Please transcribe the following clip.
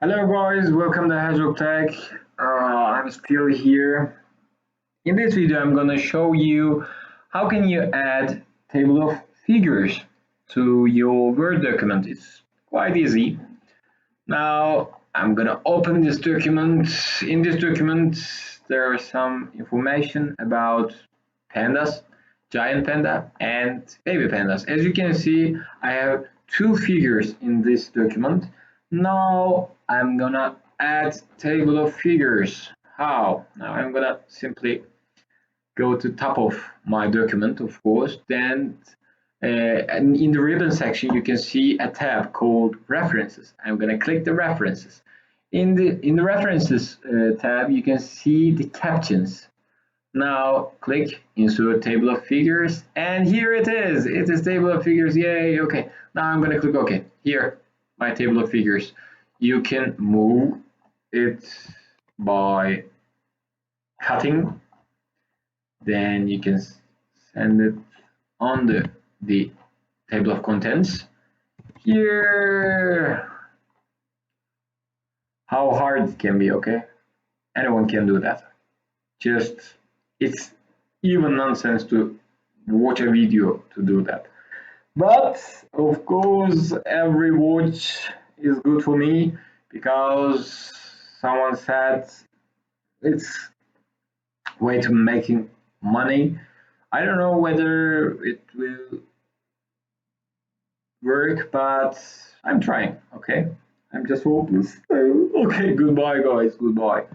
Hello guys, welcome to Hedgehog Tech. I'm still here. In this video, I'm gonna show you how can you add table of figures to your Word document. It's quite easy. Now I'm gonna open this document. In this document, there is some information about pandas, giant panda and baby pandas. As you can see, I have two figures in this document. Now I'm gonna add table of figures. How? Now I'm gonna simply go to top of my document, of course. Then and in the ribbon section, you can see a tab called References. I'm gonna click the References. In the References tab, you can see the captions. Now click Insert Table of Figures, and here it is. It is Table of Figures. Yay! Okay. Now I'm gonna click OK. Here, my Table of Figures. You can move it by cutting. Then you can send it on the table of contents. Here, how hard it can be. Okay, anyone can do that. Just it's even nonsense to watch a video to do that. But of course, every watch is good for me because someone said it's way to making money. I don't know whether it will work, but I'm trying. Okay, I'm just hopeless. Okay, goodbye, guys. Goodbye.